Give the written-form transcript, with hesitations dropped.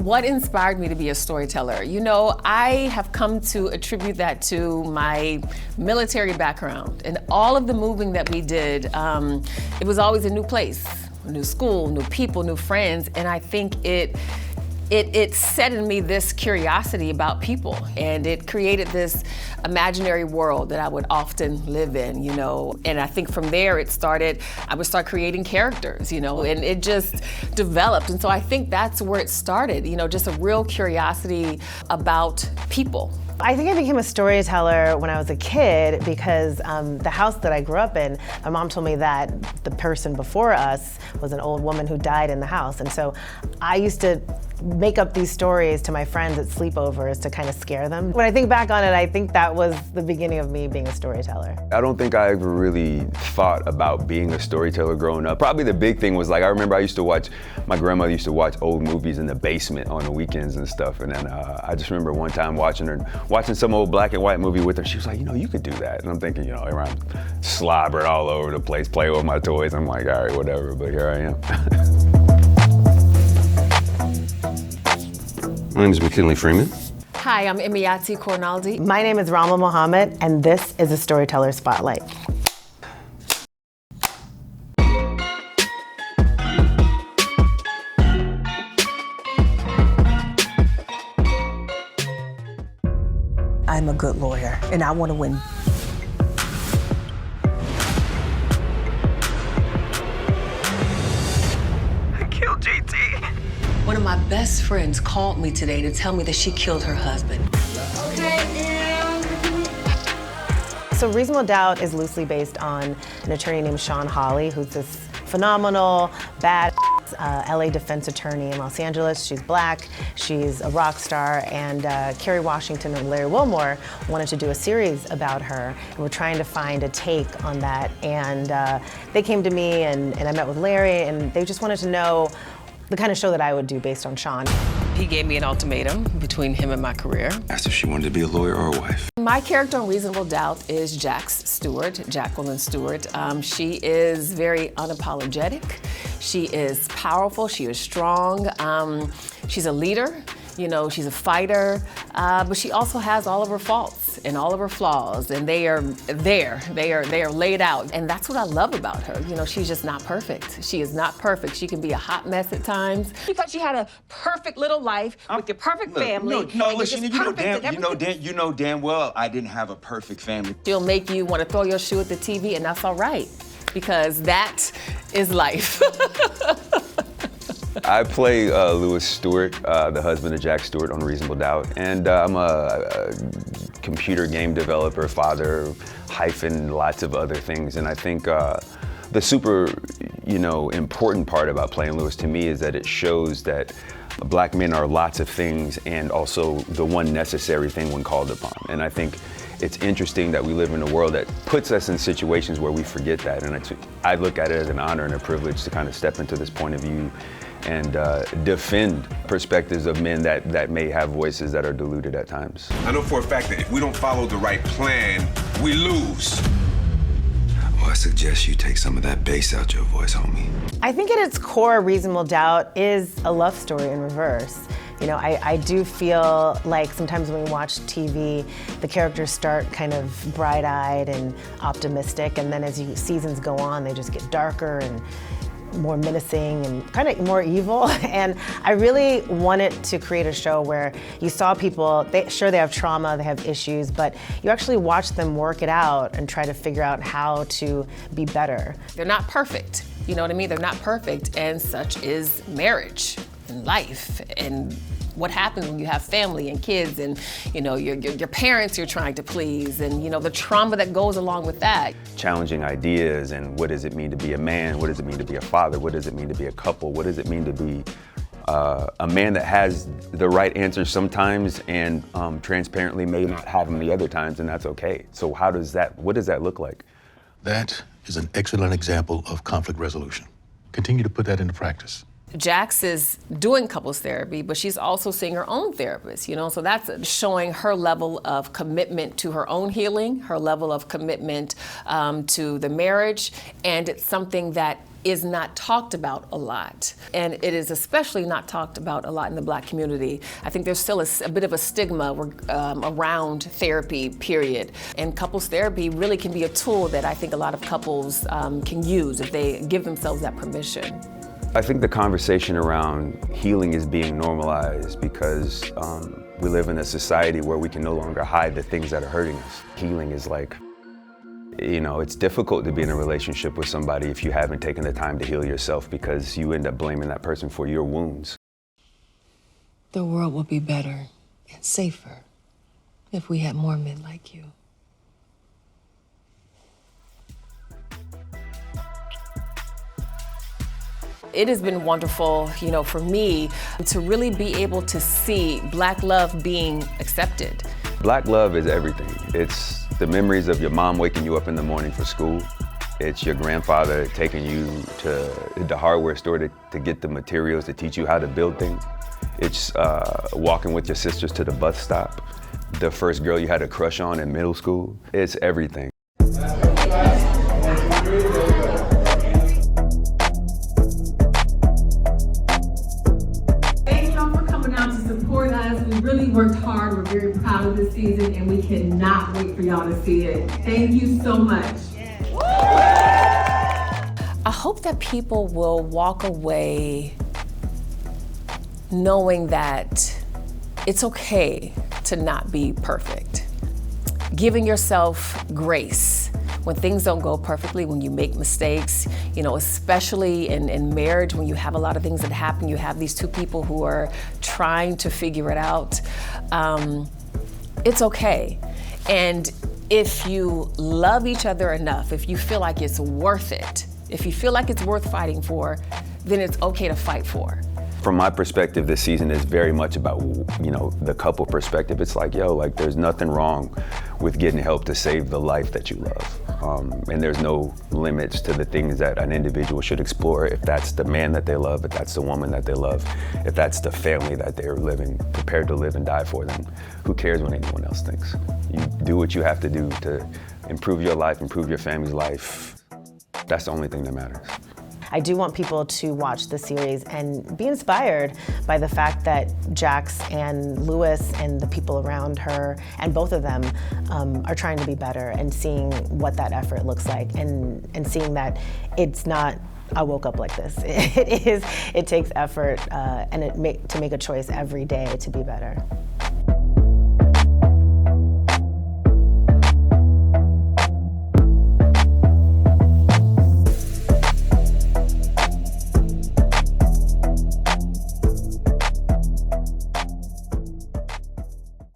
What inspired me to be a storyteller? You know, I have come to attribute that to my military background. And all of the moving that we did, it was always a new place, a new school, new people, new friends, and I think it set in me this curiosity about people, and it created this imaginary world that I would often live in, you know. And I think from there I would start creating characters, you know, and it just developed. And so I think that's where it started, you know, just a real curiosity about people. I think I became a storyteller when I was a kid because the house that I grew up in, my mom told me that the person before us was an old woman who died in the house. And so I used to make up these stories to my friends at sleepovers to kind of scare them. When I think back on it, I think that was the beginning of me being a storyteller. I don't think I ever really thought about being a storyteller growing up. Probably the big thing was, like, I remember my grandmother used to watch old movies in the basement on the weekends and stuff. And then I just remember one time watching some old black and white movie with her. She was like, you know, you could do that. And I'm thinking, you know, I'm slobbered all over the place, playing with my toys. I'm like, all right, whatever, but here I am. My name is McKinley Freeman. Hi, I'm Emayatzy Corinealdi. My name is Raamla Mohamed, and this is a Storyteller Spotlight. I'm a good lawyer, and I want to win. I killed JT. One of my best friends called me today to tell me that she killed her husband. So Reasonable Doubt is loosely based on an attorney named Sean Hawley, who's this phenomenal, bad LA defense attorney in Los Angeles. She's black, she's a rock star, and Kerry Washington and Larry Wilmore wanted to do a series about her, and we're trying to find a take on that. And they came to me, and I met with Larry, and they just wanted to know the kind of show that I would do based on Sean. He gave me an ultimatum between him and my career. Asked if she wanted to be a lawyer or a wife. My character on Reasonable Doubt is Jax Stewart, Jacqueline Stewart. She is very unapologetic. She is powerful, she is strong. She's a leader, you know, she's a fighter, but she also has all of her faults and all of her flaws, and they are there. They are laid out, and that's what I love about her. You know, she's just not perfect. She is not perfect. She can be a hot mess at times. You thought you had a perfect little life with your perfect family. No, listen, you know damn well I didn't have a perfect family. She'll make you want to throw your shoe at the TV, and that's all right, because that is life. I play Lewis Stewart, the husband of Jack Stewart on Reasonable Doubt, and I'm a computer game developer, father, hyphen lots of other things. And I think the super, important part about playing Lewis to me is that it shows that black men are lots of things and also the one necessary thing when called upon. And I think it's interesting that we live in a world that puts us in situations where we forget that. And I look at it as an honor and a privilege to kind of step into this point of view and defend perspectives of men that may have voices that are diluted at times. I know for a fact that if we don't follow the right plan, we lose. Well, I suggest you take some of that bass out your voice, homie. I think at its core, Reasonable Doubt is a love story in reverse. You know, I do feel like sometimes when we watch TV, the characters start kind of bright-eyed and optimistic, and then as seasons go on, they just get darker and more menacing and kind of more evil. And I really wanted to create a show where you saw people, they have trauma, they have issues, but you actually watch them work it out and try to figure out how to be better. They're not perfect, you know what I mean? They're not perfect, and such is marriage and life and what happens when you have family and kids and, your parents you're trying to please and, the trauma that goes along with that. Challenging ideas and what does it mean to be a man? What does it mean to be a father? What does it mean to be a couple? What does it mean to be a man that has the right answers sometimes and transparently may not have them the other times, and that's okay. So what does that look like? That is an excellent example of conflict resolution. Continue to put that into practice. Jax is doing couples therapy, but she's also seeing her own therapist, so that's showing her level of commitment to her own healing, her level of commitment to the marriage, and it's something that is not talked about a lot. And it is especially not talked about a lot in the Black community. I think there's still a bit of a stigma around therapy, period. And couples therapy really can be a tool that I think a lot of couples can use if they give themselves that permission. I think the conversation around healing is being normalized because we live in a society where we can no longer hide the things that are hurting us. Healing is like, you know, it's difficult to be in a relationship with somebody if you haven't taken the time to heal yourself because you end up blaming that person for your wounds. The world will be better and safer if we had more men like you. It has been wonderful, you know, for me to really be able to see Black love being accepted. Black love is everything. It's the memories of your mom waking you up in the morning for school. It's your grandfather taking you to the hardware store to get the materials to teach you how to build things. It's walking with your sisters to the bus stop. The first girl you had a crush on in middle school. It's everything. We really worked hard. We're very proud of this season, and we cannot wait for y'all to see it. Thank you so much. I hope that people will walk away knowing that it's okay to not be perfect. Giving yourself grace when things don't go perfectly, when you make mistakes, you know, especially in marriage, when you have a lot of things that happen, you have these two people who are trying to figure it out. It's okay. And if you love each other enough, if you feel like it's worth it, if you feel like it's worth fighting for, then it's okay to fight for. From my perspective, this season is very much about, you know, the couple perspective. It's like, yo, like there's nothing wrong with getting help to save the life that you love. And there's no limits to the things that an individual should explore if that's the man that they love, if that's the woman that they love, if that's the family that they're prepared to live and die for, then who cares what anyone else thinks? You do what you have to do to improve your life, improve your family's life. That's the only thing that matters. I do want people to watch the series and be inspired by the fact that Jax and Lewis and the people around her, and both of them, are trying to be better and seeing what that effort looks like and seeing that it's not, I woke up like this. It takes effort to make a choice every day to be better.